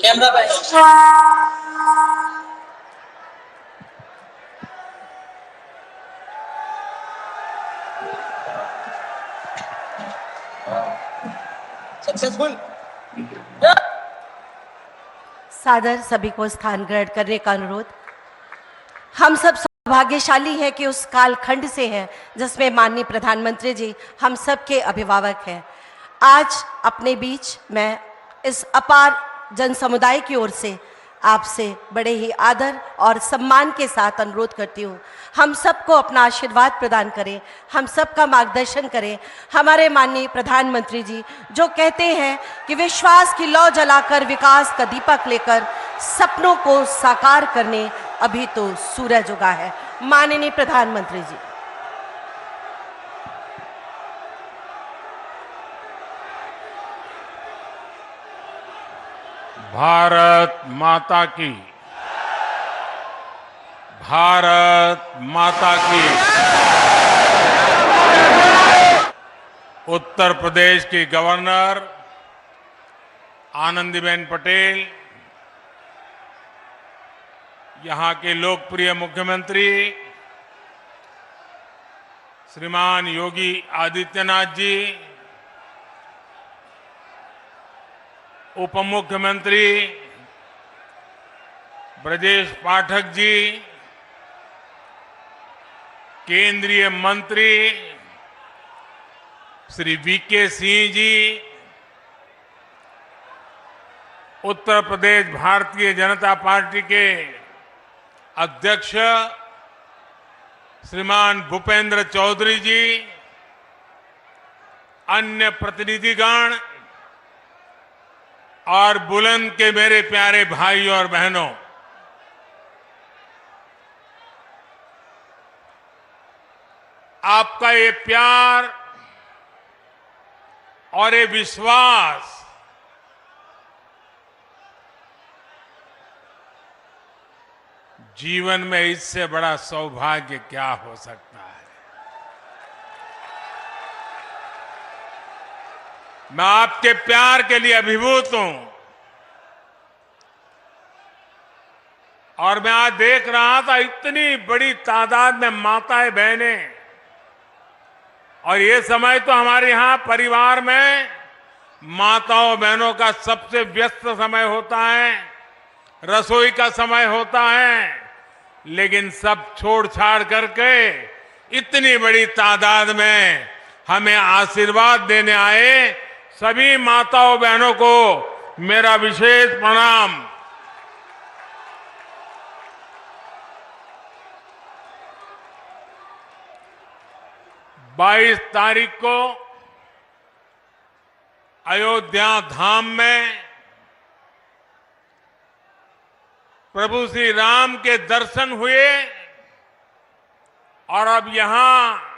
Camera पे successful. सादर सभी को स्थान ग्रहण करने का अनुरोध। हम सब सौभाग्यशाली हैं कि उस कालखंड से हैं जिसमें माननीय प्रधानमंत्री जी हम सब के अभिभावक हैं। आज अपने बीच मैं इस अपार जन समुदाय की ओर से आपसे बड़े ही आदर और सम्मान के साथ अनुरोध करती हूँ, हम सबको अपना आशीर्वाद प्रदान करें, हम सबका मार्गदर्शन करें। हमारे माननीय प्रधानमंत्री जी जो कहते हैं कि विश्वास की लौ जलाकर विकास का दीपक लेकर सपनों को साकार करने अभी तो सूरज उगा है। माननीय प्रधानमंत्री जी। भारत माता की, भारत माता की। उत्तर प्रदेश की गवर्नर आनंदीबेन पटेल, यहाँ के लोकप्रिय मुख्यमंत्री श्रीमान योगी आदित्यनाथ जी, उप मुख्यमंत्री ब्रजेश पाठक जी, केंद्रीय मंत्री श्री वीके सिंह जी, उत्तर प्रदेश भारतीय जनता पार्टी के अध्यक्ष श्रीमान भूपेंद्र चौधरी जी, अन्य प्रतिनिधिगण और बुलंद के मेरे प्यारे भाइयों और बहनों, आपका ये प्यार और ये विश्वास जीवन में इससे बड़ा सौभाग्य क्या हो सकता है। मैं आपके प्यार के लिए अभिभूत हूं और मैं आज देख रहा था इतनी बड़ी तादाद में माताएं बहनें, और ये समय तो हमारे यहाँ परिवार में माताओं बहनों का सबसे व्यस्त समय होता है, रसोई का समय होता है, लेकिन सब छोड़ छाड़ करके इतनी बड़ी तादाद में हमें आशीर्वाद देने आए सभी माताओं बहनों को मेरा विशेष प्रणाम। बाईस तारीख को अयोध्या धाम में प्रभु श्री राम के दर्शन हुए और अब यहां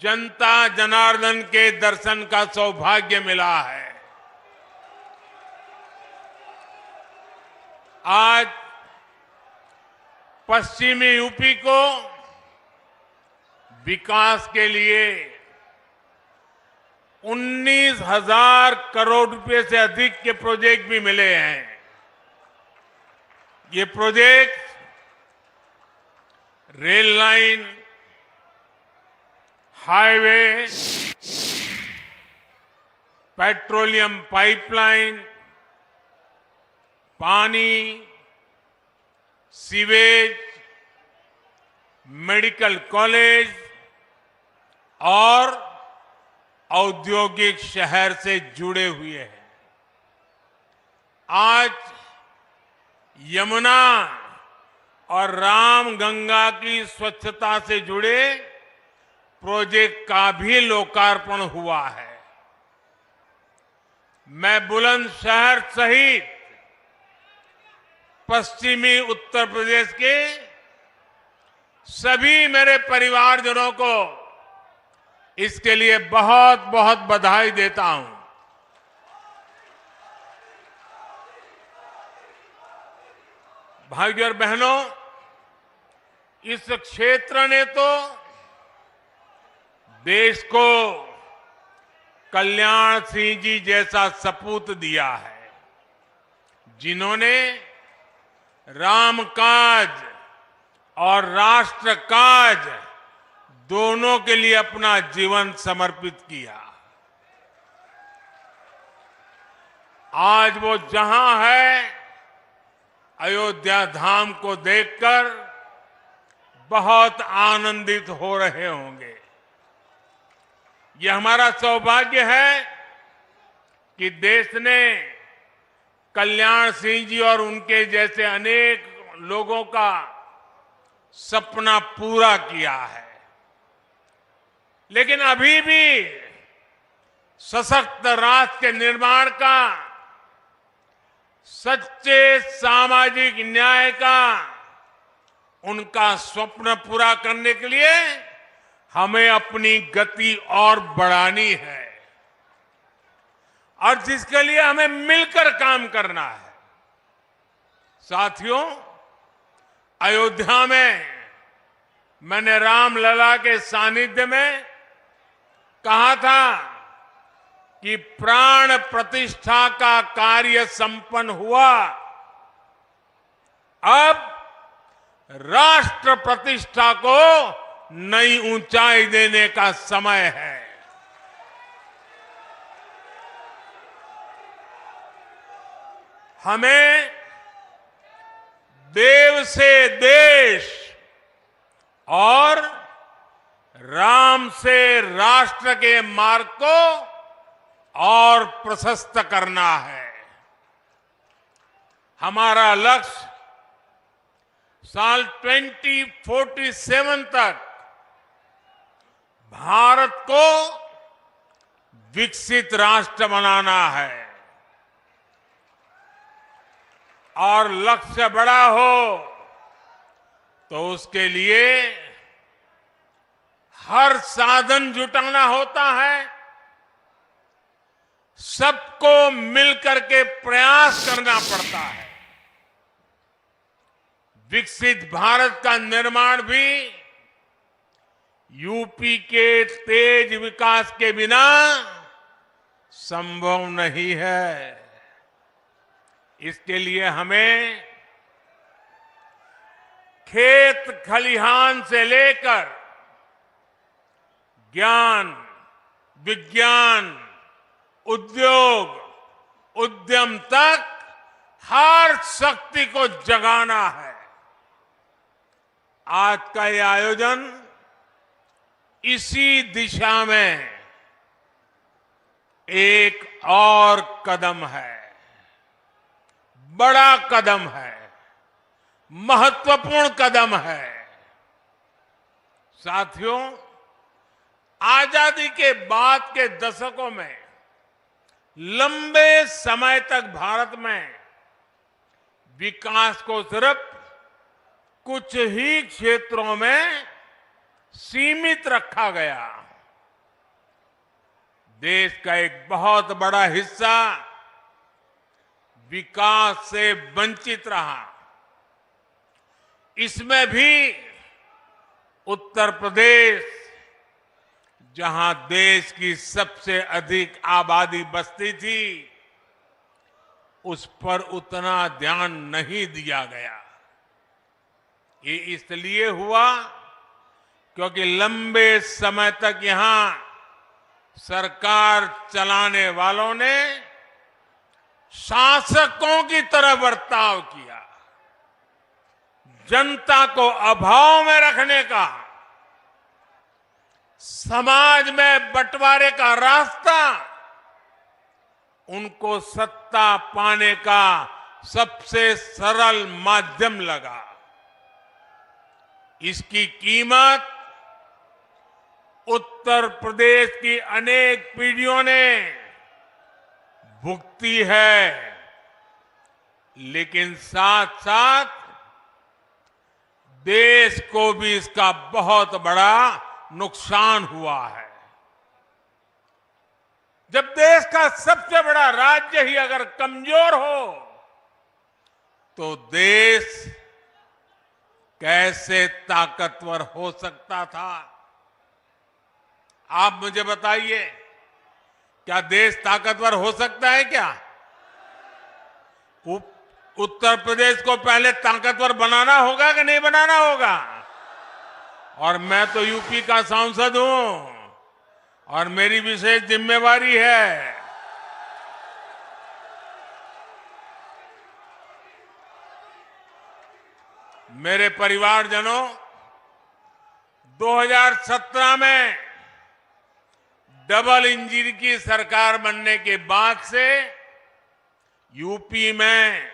जनता जनार्दन के दर्शन का सौभाग्य मिला है। आज पश्चिमी यूपी को विकास के लिए 19,000 करोड़ रुपए से अधिक के प्रोजेक्ट भी मिले हैं। ये project rail line, highway, petroleum pipeline, पानी, सीवेज, मेडिकल कॉलेज और औद्योगिक शहर से जुड़े हुए हैं। आज यमुना और रामगंगा की स्वच्छता से जुड़े प्रोजेक्ट का भी लोकार्पण हुआ है। मैं बुलंदशहर सहित पश्चिमी उत्तर प्रदेश के सभी मेरे परिवारजनों को इसके लिए बहुत बहुत बधाई देता हूं। भाइयों और बहनों, इस क्षेत्र ने तो देश को कल्याण सिंह जी जैसा सपूत दिया है, जिन्होंने राम काज और राष्ट्र काज दोनों के लिए अपना जीवन समर्पित किया। आज वो जहां है, अयोध्या धाम को देखकर बहुत आनंदित हो रहे होंगे। ये हमारा सौभाग्य है कि देश ने कल्याण सिंह जी और उनके जैसे अनेक लोगों का सपना पूरा किया है। लेकिन अभी भी सशक्त राष्ट्र के निर्माण का, सच्चे सामाजिक न्याय का उनका स्वप्न पूरा करने के लिए हमें अपनी गति और बढ़ानी है, और जिसके लिए हमें मिलकर काम करना है। साथियों, अयोध्या में मैंने रामलला के सानिध्य में कहा था कि प्राण प्रतिष्ठा का कार्य संपन्न हुआ, अब राष्ट्र प्रतिष्ठा को नई ऊंचाई देने का समय है। हमें देव से देश और राम से राष्ट्र के मार्ग को और प्रशस्त करना है। हमारा लक्ष्य साल 2047 तक भारत को विकसित राष्ट्र बनाना है, और लक्ष्य बड़ा हो तो उसके लिए हर साधन जुटाना होता है, सबको मिलकर के प्रयास करना पड़ता है। विकसित भारत का निर्माण भी यूपी के तेज विकास के बिना संभव नहीं है। इसके लिए हमें खेत खलिहान से लेकर ज्ञान, विज्ञान, उद्योग, उद्यम तक हर शक्ति को जगाना है। आज का ये आयोजन इसी दिशा में एक और कदम है, बड़ा कदम है, महत्वपूर्ण कदम है। साथियों, आजादी के बाद के दशकों में लंबे समय तक भारत में विकास को सिर्फ कुछ ही क्षेत्रों में सीमित रखा गया। देश का एक बहुत बड़ा हिस्सा विकास से वंचित रहा। इसमें भी उत्तर प्रदेश, जहां देश की सबसे अधिक आबादी बसती थी, उस पर उतना ध्यान नहीं दिया गया। ये इसलिए हुआ क्योंकि लंबे समय तक यहां सरकार चलाने वालों ने शासकों की तरह बर्ताव किया। जनता को अभाव में रखने का, समाज में बंटवारे का रास्ता उनको सत्ता पाने का सबसे सरल माध्यम लगा। इसकी कीमत उत्तर प्रदेश की अनेक पीढ़ियों ने भुगती है, लेकिन साथ साथ देश को भी इसका बहुत बड़ा नुकसान हुआ है। जब देश का सबसे बड़ा राज्य ही अगर कमजोर हो तो देश कैसे ताकतवर हो सकता था? आप मुझे बताइए क्या देश ताकतवर हो सकता है क्या? उत्तर प्रदेश को पहले ताकतवर बनाना होगा कि नहीं बनाना होगा? और मैं तो यूपी का सांसद हूं और मेरी विशेष जिम्मेवारी है। मेरे परिवारजनों, 2017 में डबल इंजन की सरकार बनने के बाद से यूपी में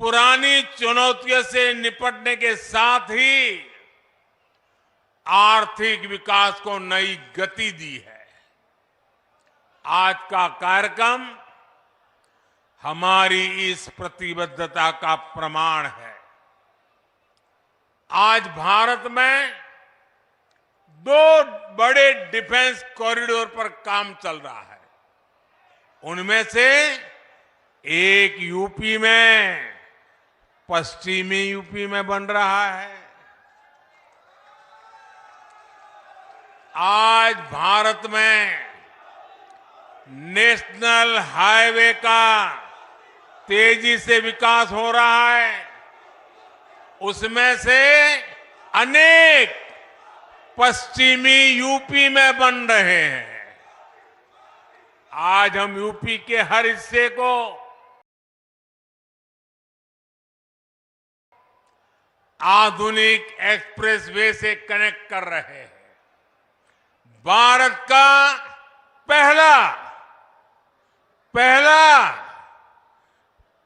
पुरानी चुनौतियों से निपटने के साथ ही आर्थिक विकास को नई गति दी है। आज का कार्यक्रम हमारी इस प्रतिबद्धता का प्रमाण है। आज भारत में 2 बड़े डिफेंस कॉरिडोर पर काम चल रहा है। उनमें से एक यूपी में, पश्चिमी यूपी में बन रहा है। आज भारत में नेशनल हाईवे का तेजी से विकास हो रहा है। उसमें से अनेक पश्चिमी यूपी में बन रहे हैं। आज हम यूपी के हर हिस्से को आधुनिक एक्सप्रेसवे से कनेक्ट कर रहे हैं। भारत का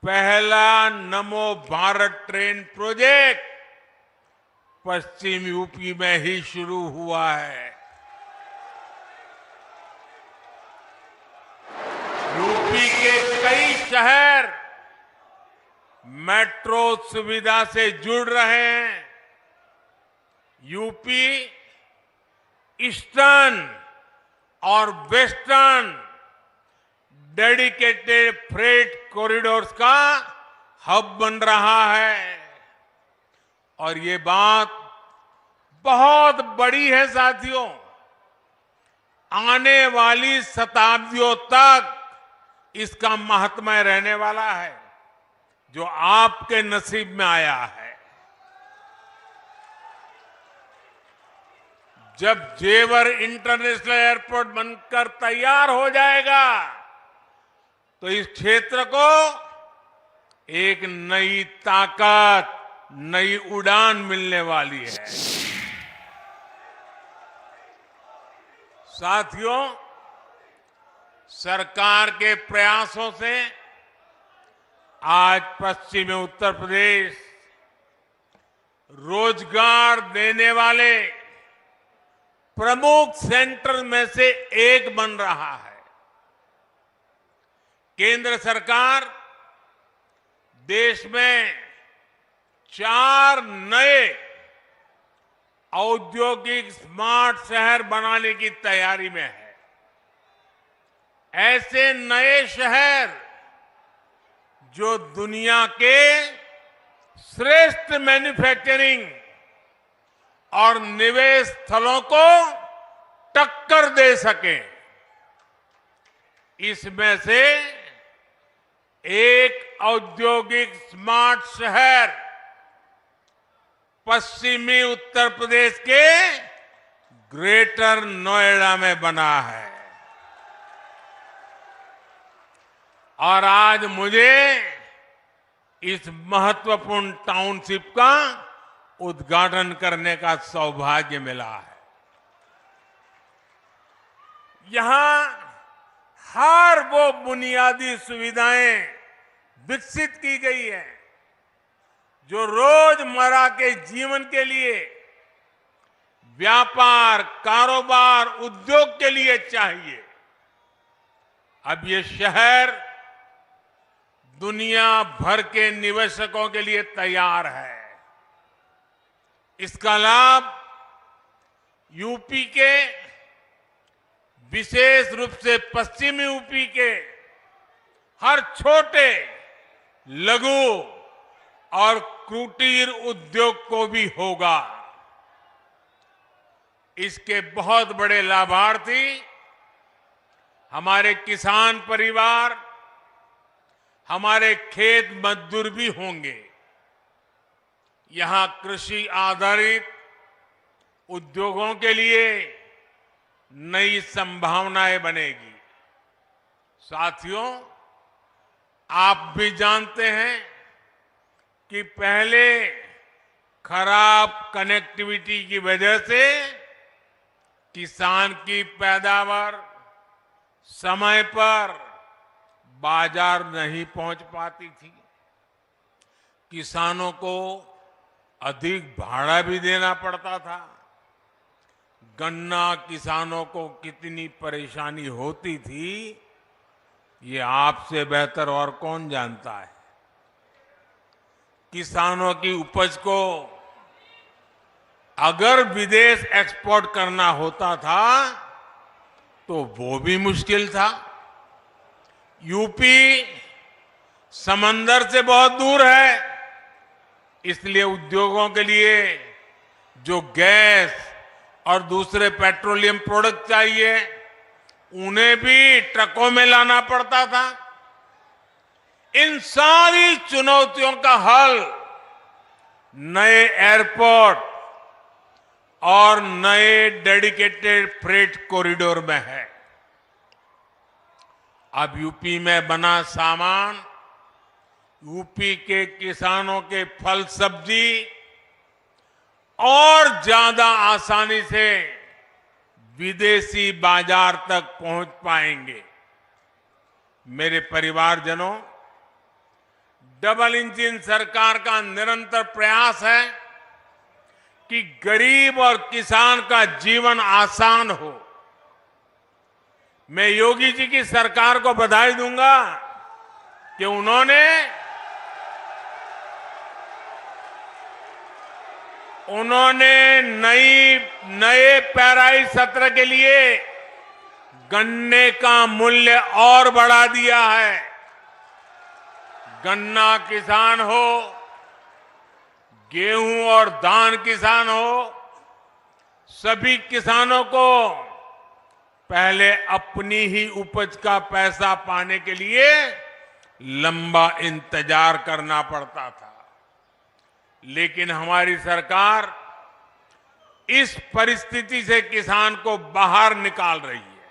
पहला नमो भारत ट्रेन प्रोजेक्ट पश्चिम यूपी में ही शुरू हुआ है। यूपी के कई शहर मेट्रो सुविधा से जुड़ रहे हैं। यूपी ईस्टर्न और वेस्टर्न डेडिकेटेड फ्रेट कॉरिडोर्स का हब बन रहा है। और ये बात बहुत बड़ी है साथियों। आने वाली शताब्दियों तक इसका महात्म्य रहने वाला है, जो आपके नसीब में आया है। जब जेवर इंटरनेशनल एयरपोर्ट बनकर तैयार हो जाएगा तो इस क्षेत्र को एक नई ताकत, नई उड़ान मिलने वाली है। साथियों, सरकार के प्रयासों से आज पश्चिमी उत्तर प्रदेश रोजगार देने वाले प्रमुख सेंटर में से एक बन रहा है। केंद्र सरकार देश में 4 नए औद्योगिक स्मार्ट शहर बनाने की तैयारी में है। ऐसे नए शहर जो दुनिया के श्रेष्ठ मैन्युफैक्चरिंग और निवेश स्थलों को टक्कर दे सके। इसमें से एक औद्योगिक स्मार्ट शहर पश्चिमी उत्तर प्रदेश के ग्रेटर नोएडा में बना है। और आज मुझे इस महत्वपूर्ण टाउनशिप का उद्घाटन करने का सौभाग्य मिला है। यहां हर वो बुनियादी सुविधाएं विकसित की गई है जो रोजमर्रा के जीवन के लिए, व्यापार, कारोबार, उद्योग के लिए चाहिए। अब ये शहर दुनिया भर के निवेशकों के लिए तैयार है। इसका लाभ यूपी के, विशेष रूप से पश्चिमी यूपी के हर छोटे, लघु और कुटीर उद्योग को भी होगा। इसके बहुत बड़े लाभार्थी हमारे किसान परिवार, हमारे खेत मजदूर भी होंगे। यहां कृषि आधारित उद्योगों के लिए नई संभावनाएं बनेगी। साथियों, आप भी जानते हैं कि पहले खराब कनेक्टिविटी की वजह से किसान की पैदावार समय पर बाजार नहीं पहुंच पाती थी। किसानों को अधिक भाड़ा भी देना पड़ता था। गन्ना किसानों को कितनी परेशानी होती थी, ये आपसे बेहतर और कौन जानता है। किसानों की उपज को अगर विदेश एक्सपोर्ट करना होता था तो वो भी मुश्किल था। यूपी समंदर से बहुत दूर है, इसलिए उद्योगों के लिए जो गैस और दूसरे पेट्रोलियम प्रोडक्ट चाहिए उन्हें भी ट्रकों में लाना पड़ता था। इन सारी चुनौतियों का हल नए एयरपोर्ट और नए डेडिकेटेड फ्रेट कॉरिडोर में है। अब यूपी में बना सामान यूपी के किसानों के फल सब्जी और ज्यादा आसानी से विदेशी बाजार तक पहुंच पाएंगे। मेरे परिवारजनों, डबल इंजन सरकार का निरंतर प्रयास है कि गरीब और किसान का जीवन आसान हो। मैं योगी जी की सरकार को बधाई दूंगा कि उन्होंने नए पेराई सत्र के लिए गन्ने का मूल्य और बढ़ा दिया है। गन्ना किसान हो, गेहूं और धान किसान हो, सभी किसानों को पहले अपनी ही उपज का पैसा पाने के लिए लंबा इंतजार करना पड़ता था। लेकिन हमारी सरकार इस परिस्थिति से किसान को बाहर निकाल रही है।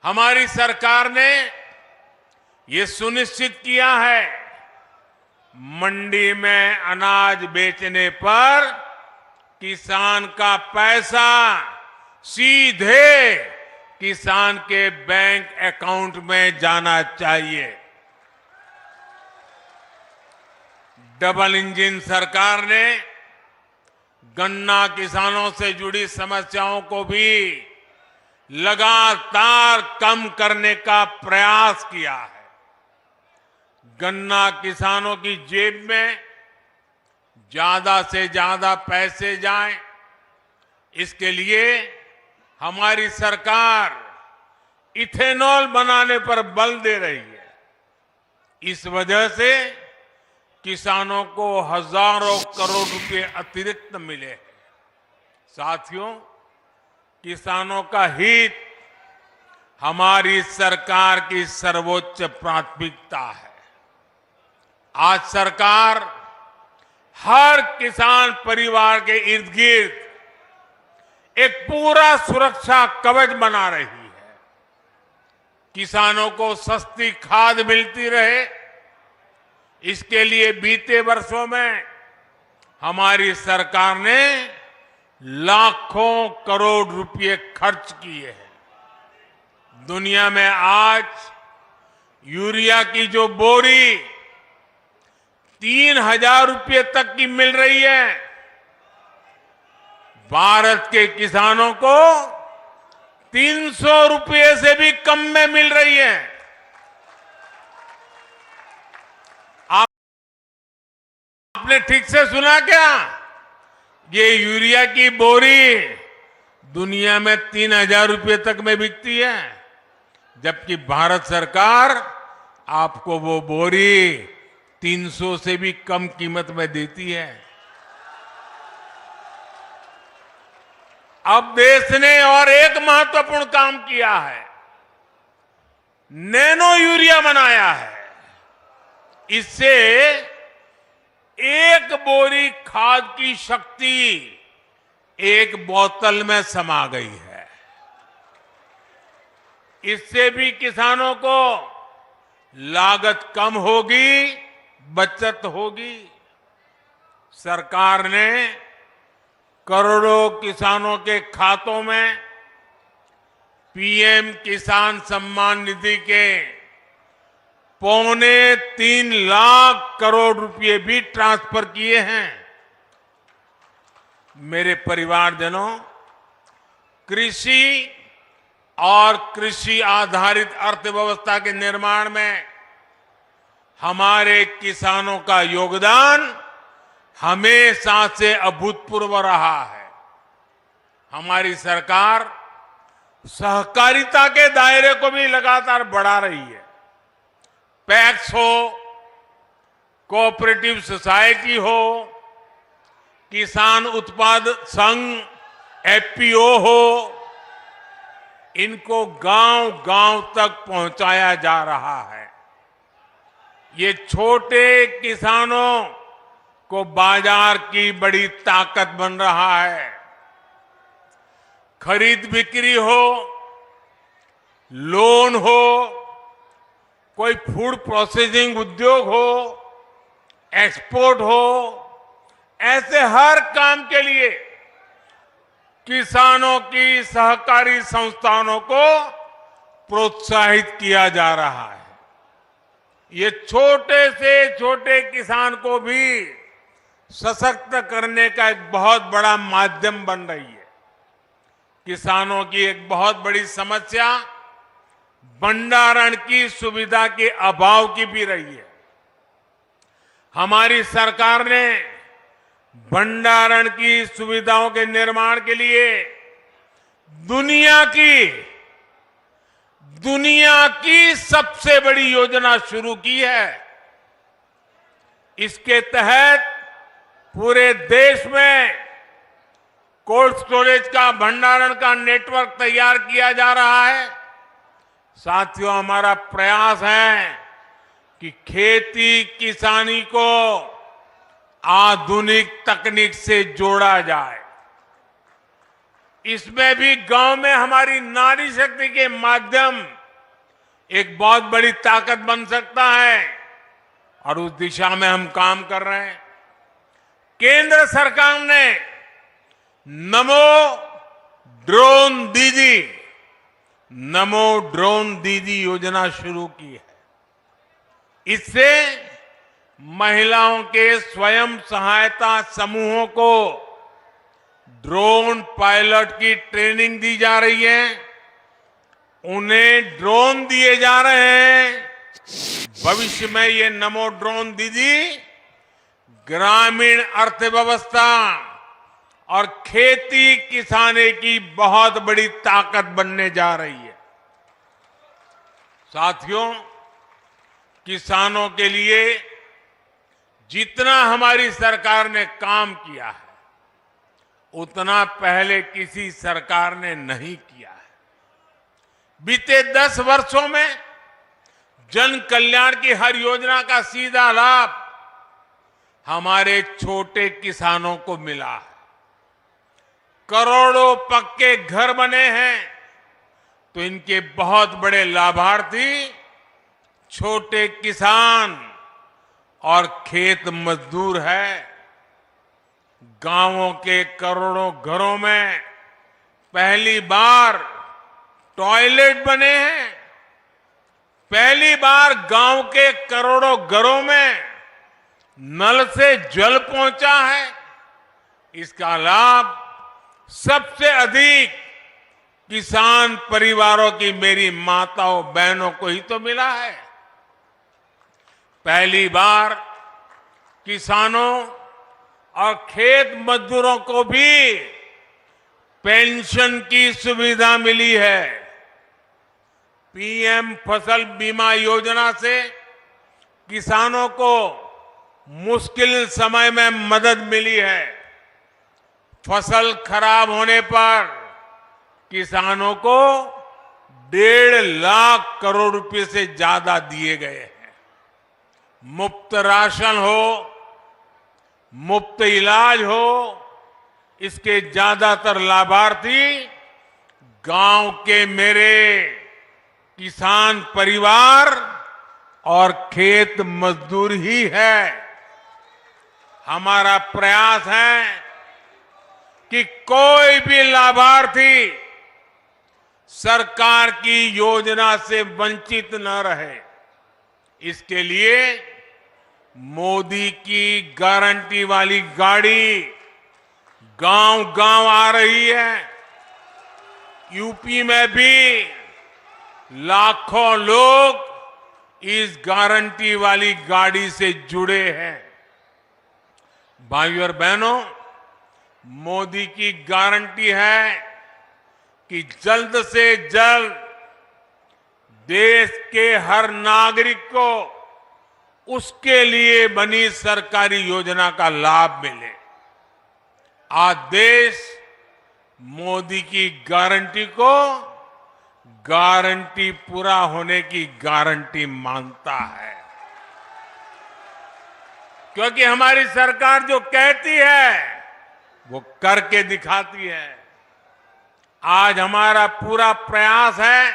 हमारी सरकार ने ये सुनिश्चित किया है, मंडी में अनाज बेचने पर किसान का पैसा सीधे किसान के बैंक अकाउंट में जाना चाहिए। डबल इंजन सरकार ने गन्ना किसानों से जुड़ी समस्याओं को भी लगातार कम करने का प्रयास किया है। गन्ना किसानों की जेब में ज्यादा से ज्यादा पैसे जाएं, इसके लिए हमारी सरकार इथेनॉल बनाने पर बल दे रही है। इस वजह से किसानों को हजारों करोड़ रुपए अतिरिक्त मिले हैं। साथियों, किसानों का हित हमारी सरकार की सर्वोच्च प्राथमिकता है। आज सरकार हर किसान परिवार के इर्द गिर्द एक पूरा सुरक्षा कवच बना रही है। किसानों को सस्ती खाद मिलती रहे, इसके लिए बीते वर्षों में हमारी सरकार ने लाखों करोड़ रुपए खर्च किए हैं। दुनिया में आज यूरिया की जो बोरी 3,000 रुपए तक की मिल रही है, भारत के किसानों को 300 रुपए से भी कम में मिल रही है। आपने ठीक से सुना क्या? ये यूरिया की बोरी दुनिया में 3,000 रुपए तक में बिकती है, जबकि भारत सरकार आपको वो बोरी 300 से भी कम कीमत में देती है। अब देश ने और एक महत्वपूर्ण काम किया है। नैनो यूरिया बनाया है। इससे एक बोरी खाद की शक्ति एक बोतल में समा गई है। इससे भी किसानों को लागत कम होगी, बचत होगी। सरकार ने करोड़ों किसानों के खातों में पीएम किसान सम्मान निधि के 3.25 लाख करोड़ रुपए भी ट्रांसफर किए हैं। मेरे परिवारजनों, कृषि और कृषि आधारित अर्थव्यवस्था के निर्माण में हमारे किसानों का योगदान हमेशा से अभूतपूर्व रहा है। हमारी सरकार सहकारिता के दायरे को भी लगातार बढ़ा रही है। पैक्स हो, कोऑपरेटिव सोसाइटी हो, किसान उत्पाद संघ एफपीओ हो, इनको गांव-गांव तक पहुंचाया जा रहा है। ये छोटे किसानों को बाजार की बड़ी ताकत बन रहा है। खरीद बिक्री हो, लोन हो, कोई फूड प्रोसेसिंग उद्योग हो, एक्सपोर्ट हो, ऐसे हर काम के लिए किसानों की सहकारी संस्थानों को प्रोत्साहित किया जा रहा है। ये छोटे से छोटे किसान को भी सशक्त करने का एक बहुत बड़ा माध्यम बन रही है। किसानों की एक बहुत बड़ी समस्या भंडारण की सुविधा के अभाव की भी रही है। हमारी सरकार ने भंडारण की सुविधाओं के निर्माण के लिए दुनिया की सबसे बड़ी योजना शुरू की है। इसके तहत पूरे देश में कोल्ड स्टोरेज का, भंडारण का नेटवर्क तैयार किया जा रहा है। साथियों, हमारा प्रयास है कि खेती किसानी को आधुनिक तकनीक से जोड़ा जाए। इसमें भी गांव में हमारी नारी शक्ति के माध्यम एक बहुत बड़ी ताकत बन सकता है और उस दिशा में हम काम कर रहे हैं। केंद्र सरकार ने नमो ड्रोन दीदी योजना शुरू की है। इससे महिलाओं के स्वयं सहायता समूहों को ड्रोन पायलट की ट्रेनिंग दी जा रही है। उन्हें ड्रोन दिए जा रहे हैं। भविष्य में ये नमो ड्रोन दीदी ग्रामीण अर्थव्यवस्था और खेती किसानी की बहुत बड़ी ताकत बनने जा रही है। साथियों, किसानों के लिए जितना हमारी सरकार ने काम किया है, उतना पहले किसी सरकार ने नहीं किया है। बीते 10 वर्षों में जन कल्याण की हर योजना का सीधा लाभ हमारे छोटे किसानों को मिला है। करोड़ों पक्के घर बने हैं, तो इनके बहुत बड़े लाभार्थी छोटे किसान और खेत मजदूर है। गांवों के करोड़ों घरों में पहली बार टॉयलेट बने हैं। पहली बार गांव के करोड़ों घरों में नल से जल पहुंचा है। इसका लाभ सबसे अधिक किसान परिवारों की मेरी माताओं बहनों को ही तो मिला है। पहली बार किसानों और खेत मजदूरों को भी पेंशन की सुविधा मिली है। पीएम फसल बीमा योजना से किसानों को मुश्किल समय में मदद मिली है। फसल खराब होने पर किसानों को 1.5 करोड़ रुपए से ज्यादा दिए गए हैं। मुफ्त राशन हो, मुफ्त इलाज हो, इसके ज्यादातर लाभार्थी गांव के मेरे किसान परिवार और खेत मजदूर ही है। हमारा प्रयास है कि कोई भी लाभार्थी सरकार की योजना से वंचित न रहे। इसके लिए मोदी की गारंटी वाली गाड़ी गांव-गांव आ रही है। यूपी में भी लाखों लोग इस गारंटी वाली गाड़ी से जुड़े हैं। भाइयों और बहनों, मोदी की गारंटी है कि जल्द से जल्द देश के हर नागरिक को उसके लिए बनी सरकारी योजना का लाभ मिले। आज देश मोदी की गारंटी को गारंटी पूरा होने की गारंटी मानता है, क्योंकि हमारी सरकार जो कहती है वो करके दिखाती है। आज हमारा पूरा प्रयास है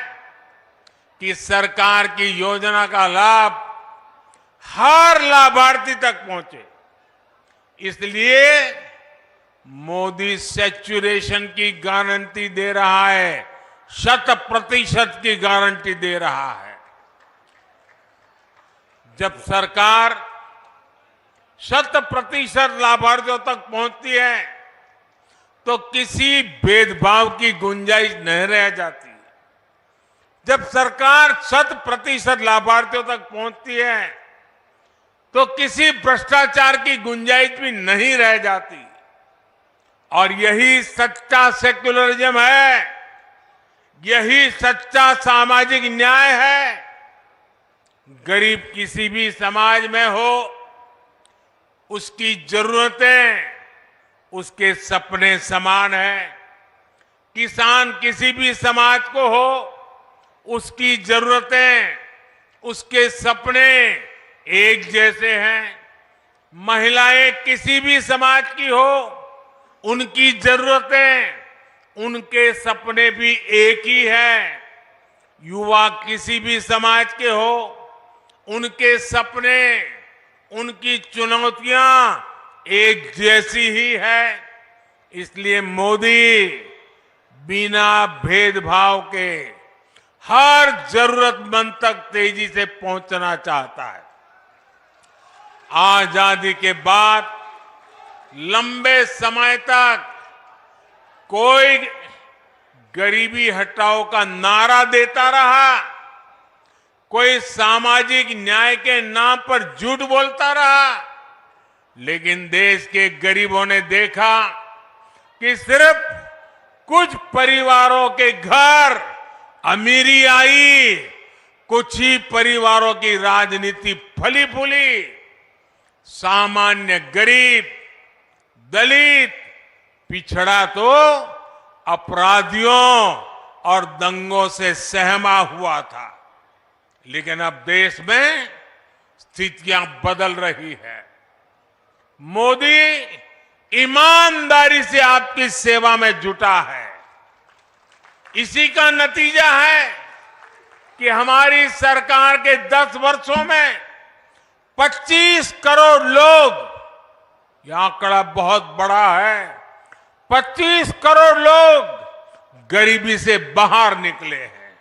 कि सरकार की योजना का लाभ हर लाभार्थी तक पहुंचे। इसलिए मोदी सैचुरेशन की गारंटी दे रहा है, 100% की गारंटी दे रहा है। जब सरकार 100% लाभार्थियों तक पहुंचती है तो किसी भेदभाव की गुंजाइश नहीं रह जाती। जब सरकार 100% लाभार्थियों तक पहुंचती है तो किसी भ्रष्टाचार की गुंजाइश भी नहीं रह जाती। और यही सच्चा सेक्युलरिज्म है, यही सच्चा सामाजिक न्याय है। गरीब किसी भी समाज में हो, उसकी जरूरतें उसके सपने समान है। किसान किसी भी समाज को हो, उसकी जरूरतें उसके सपने एक जैसे हैं। महिलाएं किसी भी समाज की हो, उनकी जरूरतें उनके सपने भी एक ही है। युवा किसी भी समाज के हो, उनके सपने उनकी चुनौतियां एक जैसी ही है। इसलिए मोदी बिना भेदभाव के हर जरूरतमंद तक तेजी से पहुंचना चाहता है। आजादी के बाद लंबे समय तक कोई गरीबी हटाओ का नारा देता रहा, कोई सामाजिक न्याय के नाम पर झूठ बोलता रहा, लेकिन देश के गरीबों ने देखा कि सिर्फ कुछ परिवारों के घर अमीरी आई, कुछ ही परिवारों की राजनीति फली फूली। सामान्य गरीब, दलित, पिछड़ा तो अपराधियों और दंगों से सहमा हुआ था। लेकिन अब देश में स्थितियां बदल रही है। मोदी ईमानदारी से आपकी सेवा में जुटा है। इसी का नतीजा है कि हमारी सरकार के 10 वर्षों में 25 करोड़ लोग, यह आंकड़ा बहुत बड़ा है, 25 करोड़ लोग गरीबी से बाहर निकले हैं।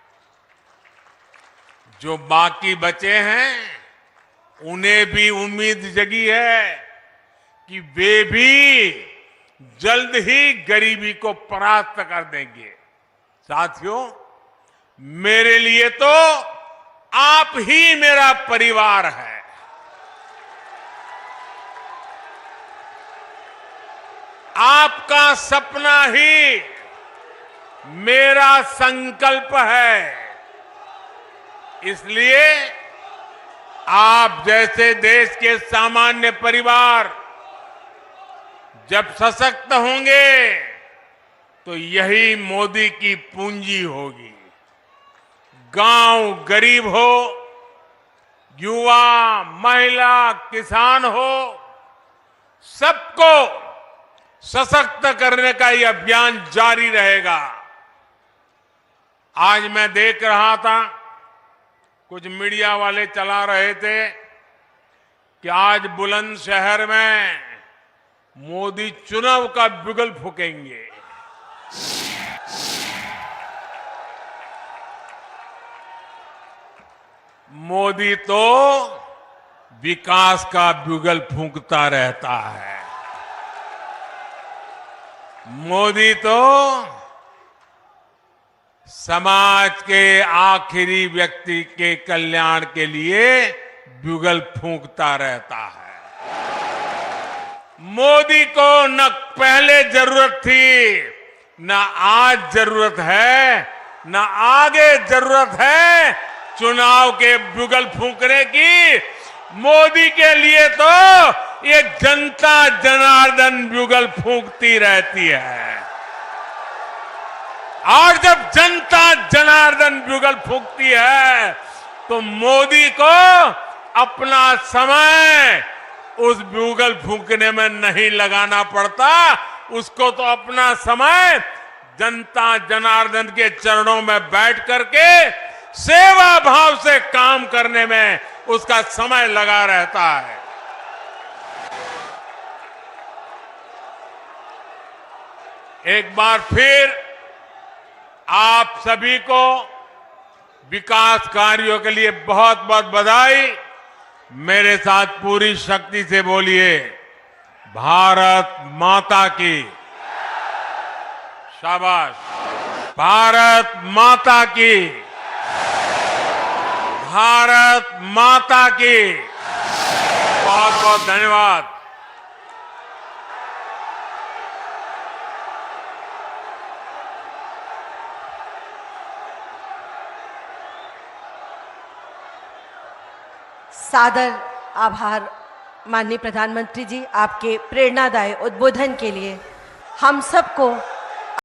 जो बाकी बचे हैं उन्हें भी उम्मीद जगी है कि वे भी जल्द ही गरीबी को परास्त कर देंगे। साथियों, मेरे लिए तो आप ही मेरा परिवार है। आपका सपना ही मेरा संकल्प है। इसलिए आप जैसे देश के सामान्य परिवार जब सशक्त होंगे तो यही मोदी की पूंजी होगी। गांव गरीब हो, युवा, महिला, किसान हो, सबको सशक्त करने का ये अभियान जारी रहेगा। आज मैं देख रहा था, कुछ मीडिया वाले चला रहे थे कि आज बुलंदशहर में मोदी चुनाव का बिगुल फूकेंगे। मोदी तो विकास का बिगुल फूंकता रहता है। मोदी तो समाज के आखिरी व्यक्ति के कल्याण के लिए बिगुल फूंकता रहता है। मोदी को न पहले जरूरत थी, न आज जरूरत है, न आगे जरूरत है चुनाव के बिगुल फूंकने की। मोदी के लिए तो ये जनता जनार्दन बिगुल फूंकती रहती है। और जब जनता जनार्दन बिगुल फूंकती है तो मोदी को अपना समय उस बिगुल फूंकने में नहीं लगाना पड़ता। उसको तो अपना समय जनता जनार्दन के चरणों में बैठ करके सेवा भाव से काम करने में उसका समय लगा रहता है। एक बार फिर आप सभी को विकास कार्यों के लिए बहुत बहुत बधाई। मेरे साथ पूरी शक्ति से बोलिए, भारत माता की। शाबाश। भारत माता की। भारत माता की। बहुत बहुत धन्यवाद। सादर आभार माननीय प्रधानमंत्री जी, आपके प्रेरणादायी उद्बोधन के लिए। हम सबको